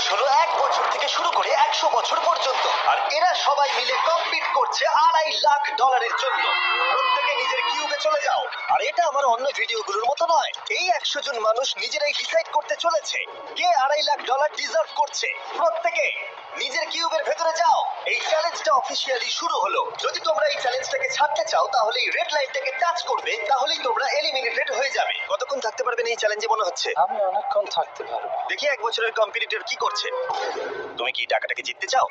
বয়স হলো 1 বছর থেকে শুরু করে 100 বছর পর্যন্ত, আর এরা সবাই মিলে কম্পিট করছে $2.5 লাখ জন্য। প্রত্যেকে নিজের কিউবে চলে যাও। আর এটা আমার অন্য ভিডিওগুলোর মতো নয়, এই 100 জন মানুষ নিজেরাই ডিসাইড করতে চলেছে কে $2.5 লাখ ডিজার্ভ করছে। প্রত্যেকে নিজের কিউবের ভেতরে যাও। এই চ্যালেঞ্জটা অফিসিয়ালি শুরু হলো। যদি তোমরা এই চ্যালেঞ্জটাকে ছাড়তে চাও তাহলে এই রেড লাইনটাকে টাচ করবে, তাহলেই তোমরা এলিমিনেটেড হয়ে যাবে। কতক্ষণ থাকতে পারবেন এই চ্যালেঞ্জে মনে হচ্ছে? আমি অনেকক্ষণ থাকতে পারবো। দেখি 1 বছরের কম্পিটিটর কি করছে। তুমি কি টাকাটাকে জিততে চাও?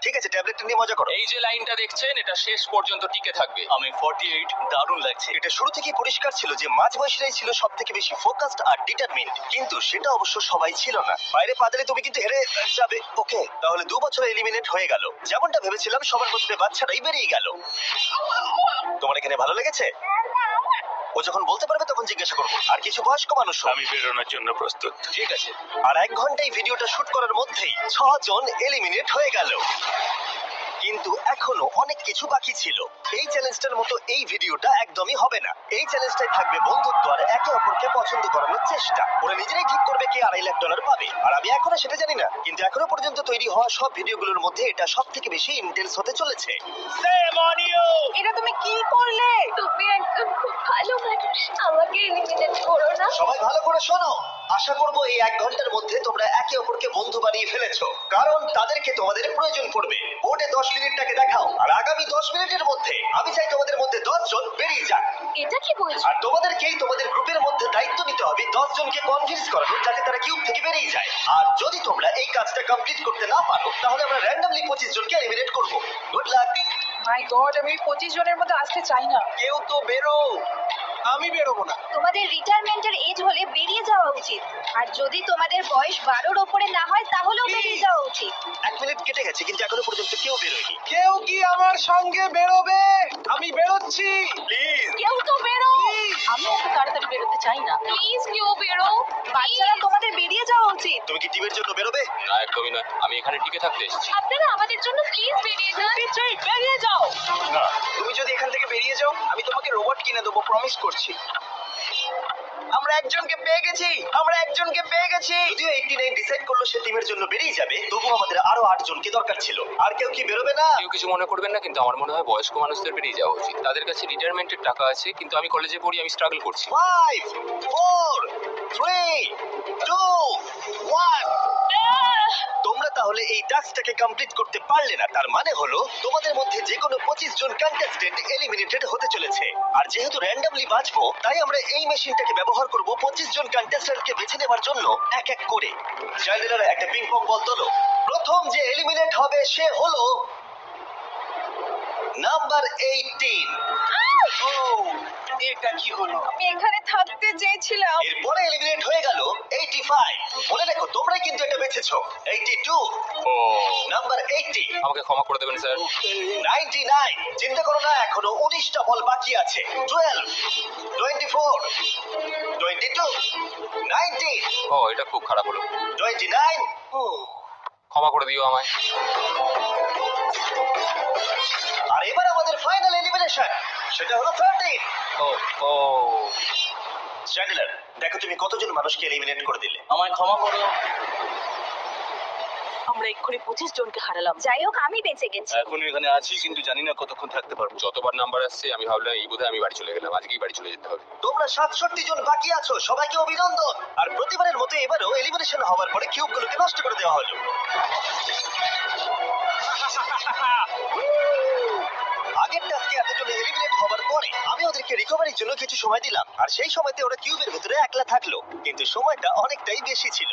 ঠিক আছে, ট্যাবলেটটা নিয়ে মজা করো। এই যে লাইনটা দেখছেন, এটা শেষ পর্যন্ত টিকে থাকবে। আমি 48, দারুণ লাগছে। এটা শুরু থেকেই পরিষ্কার ছিল যে মাঝবয়সীরাই ছিল সবথেকে বেশি ফোকাসড আর ডিটারমিন্ড, কিন্তু সেটা অবশ্য সবাই ছিল না। বাইরে পা দিলে তুমি কিন্তু হেরে যাবে। ওকে, তাহলে 2 বছর এলিমিনেট হয়ে গেল। যেমনটা ভেবেছিলাম, সবার প্রথমে বাচ্চাটাই বেরিয়ে গেল। তোমার এখানে ভালো লেগেছে? ও যখন বলতে পারবে তখন জিজ্ঞাসা করবো। আর কিছু বয়স্ক মানুষ। আমি বেরোনোর জন্য প্রস্তুত। ঠিক আছে। আর 1 ঘন্টায় ভিডিওটা শুট করার মধ্যেই 6 জন এলিমিনেট হয়ে গেল। কিন্তু এখনো অনেক কিছু বাকি ছিল। এই চ্যালেঞ্জটার মতো এই ভিডিওটা একদমই হবে না। এই চ্যালেঞ্জটাই থাকবে বন্ধুত্ব আর একে অপরকে পছন্দ করানোর চেষ্টা। ওরা নিজেরাই ঠিক করবে কে $2.5 লাখ পাবে। আর আমি এখনো সেটা জানি না, কিন্তু এখনো পর্যন্ত তৈরি হওয়া সব ভিডিওগুলোর মধ্যে এটা সব থেকে বেশি ইন্টেন্স হতে চলেছে। এটা তুমি কি করলে? তুমি একজন খুব ভালো মানুষ, আমাকে এলিমিনেট করো না। সবাই ভালো করে শোনো। আশা করবো এই 1 ঘন্টার মধ্যে তোমরা একে অপরকে বন্ধু বানিয়ে ফেলেছো, কারণ তাদেরকে তোমাদের প্রয়োজন পড়বে। বোর্ডে 10 মিনিটটাকে দেখাও, আর আগামী 10 মিনিটের মধ্যে আমি চাই তোমাদের মধ্যে 10 জন বেরিয়ে যাক। এটা কি বলছো? আর তোমাদেরকেই তোমাদের গ্রুপের মধ্যে দায়িত্ব নিতে হবে 10 জনকে কনভিন্স করানোর যাতে তারা কিউব থেকে বেরিয়ে যায়। আর যদি তোমরা এই কাজটা কমপ্লিট করতে না পারো তাহলে আমরা র্যান্ডমলি 25 জনকে এলিমিনেট করব। Good luck. মাই গড, আমি 25 জনের মধ্যে আসতে চাই না। কেউ তো বেরো। আমি বেরোবো না। তোমাদের রিটায়ারমেন্টের এজ হলে বেরিয়ে যাওয়া উচিত, আর যদি তোমাদের বয়স 12-র ওপরে না হয় তাহলেও বেরিয়ে যাওয়া উচিত। 1 মিনিট কেটে গেছে কিন্তু এখনো পর্যন্ত কেউ বেরোয়নি। কেউ কি আমার সঙ্গে বেরোবে? আমি বেরোচ্ছি। প্লিজ। কেউ তো বেরো। আমি এত তাড়াতাড়ি বেরোতে চাই না। প্লিজ কেউ বেরো। বাচ্চারা, তোমাদের বেরিয়ে যাওয়া উচিত। তুমি কি টিমের জন্য বেরোবে? না, একদমই নয়। আমি এখানে টিকে থাকতে এসেছি। আপনারা আমাদের জন্য প্লিজ বেরিয়ে যান। বেরিয়ে যাও। না। তুমি যদি এখান থেকে বেরিয়ে যাও, আমি তোমাকে রোবট কিনে দেবো, প্রমিস করছি। আমরা একজনকে পেয়ে গেছি। যদিও 89 ডিসাইড করলো সে টিমের জন্য বেরিয়ে যাবে, তবুও আমাদের আরো 8 জনকে দরকার ছিল। আর কেউ কি বেরোবে না? কেউ কিছু মনে করবেন না, কিন্তু আমার মনে হয় বয়স্ক মানুষদের বেরিয়ে যাওয়া উচিত। তাদের কাছে রিটায়ারমেন্টের টাকা আছে, কিন্তু আমি কলেজে পড়ি, আমি স্ট্রাগল করছি। 5, 4, 3, 2, 1। তোমরা তাহলে এই টাস্কটাকে কমপ্লিট করতে পারলে না। তার মানে হলো তোমাদের মধ্যে যে কোনো 25 জন কন্টেস্টেন্ট এলিমিনেটেড হতে চলেছে। আর যেহেতু র্যান্ডমলি বাঁচবো, তাই আমরা এই মেশিনটাকে ব্যবহার করব 25 জন কন্টেস্টেন্টকে বেছে নেওয়ার জন্য এক এক করে। চ্যান্ডেলার, একটা পিং পং বল তোলো। প্রথম যে এলিমিনেট হবে সে হলো নাম্বার 18। ও, এটা কি হলো? আমি এখানে থাকতে চেয়েছিলাম। এরপরে এলিমিনেট হয়ে গেল 85। মনে রেখো তোমরাই কিন্তু এটা বেছেছো। 82, ও, নাম্বার 80, আমাকে ক্ষমা করে দেবেন স্যার। 99। চিন্তা করো না, এখনো 19টা বল বাকি আছে। 12, 24, 22, 19, ও, এটা খুব খারাপ হলো। 29। ক্ষমা করে দিও আমায়। আর এবার আমাদের ফাইনাল এলিমিনেশন, সেটা হলো 13। ও, ও, চ্যান্ডেলার, দেখো তুমি কতজন মানুষকে এলিমিনেট করে দিলে। আমায় ক্ষমা করো। আমরা এক্ষুনি 25 জনকে হারালাম। যাই হোক, আমি বেঁচে গেছি। এখন এখানে আছি, কিন্তু জানি না কতক্ষণ থাকতে পারবো। যতবার নাম্বার আসছে আমি ভাবলাম এই বোধহয় আমি বাড়ি চলে গেলাম, আজকেই বাড়ি চলে যেতে হবে। তোমরা 67 জন বাকি আছো, সবাইকে অভিনন্দন। আর প্রতিবারের মতো এবারও এলিমিনেশন হওয়ার পরে কিউবগুলোকে নষ্ট করে দেওয়া হলো। আগের টাস্কে এতজন এলিমিনেট হবার পরে আমি ওদেরকে রিকভারির জন্য কিছু সময় দিলাম, আর সেই সময়তে ওরা কিউবের ভিতরে একলা থাকলো, কিন্তু সময়টা অনেকটাই বেশি ছিল।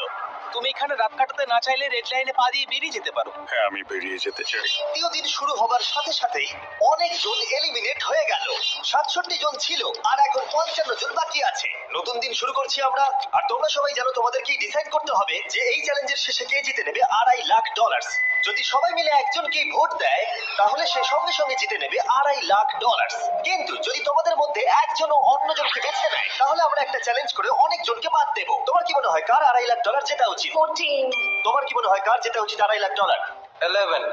তুমি এখানে রাত কাটাতে না চাইলে রেড লাইনে পা দিয়ে বেরিয়ে যেতে পারো। হ্যাঁ, আমি বেরিয়ে যেতে চাই। দ্বিতীয় দিন শুরু হবার সাথে সাথেই অনেকজন এলিমিনেট হয়ে গেল। 67 জন ছিল, আর এখন 55 জন বাকি আছে। নতুন দিন শুরু করছি আমরা, আর তোমরা সবাই জানো তোমাদেরকেই ডিসাইড করতে হবে যে এই চ্যালেঞ্জের শেষে কে জিতে নেবে $2.5 লাখ। যদি সবাই মিলে একজনকেই ভোট দেয় তাহলে সে সঙ্গে সঙ্গে জিতে নেবে $2.5 লাখ। কিন্তু যদি তোমাদের মধ্যে একজনও অন্যজনকে বেছে নেয় তাহলে আমরা একটা চ্যালেঞ্জ করে অনেক জনকে বাদ দেবো। তোমার কি মনে হয় কার $2.5 লাখ জেতা উচিত? 14। তোমার কি মনে হয় কার জেতা উচিত $2.5 লাখ? 11।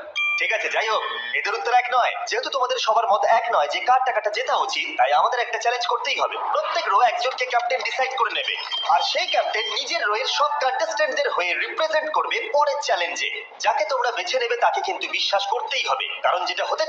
ঠিক আছে, যাই হোক, এদের উত্তর এক নয়। যেহেতু তোমাদের সবার মত এক নয় যে কার টাকাটা জেতা উচিত, তাই আমাদের একটা চ্যালেঞ্জ করতেই হবে। প্রত্যেক রো একজনকে ক্যাপ্টেন ডিসাইড করে নেবে, আর সেই ক্যাপ্টেন নিজের রোয়ের সব কন্টেস্টেন্টদের হয়ে পরের চ্যালেঞ্জে। যাকে তোমরা বেছে নেবে তাকে কিন্তু বিশ্বাস করতেই হবে, কারণ যেটা হতে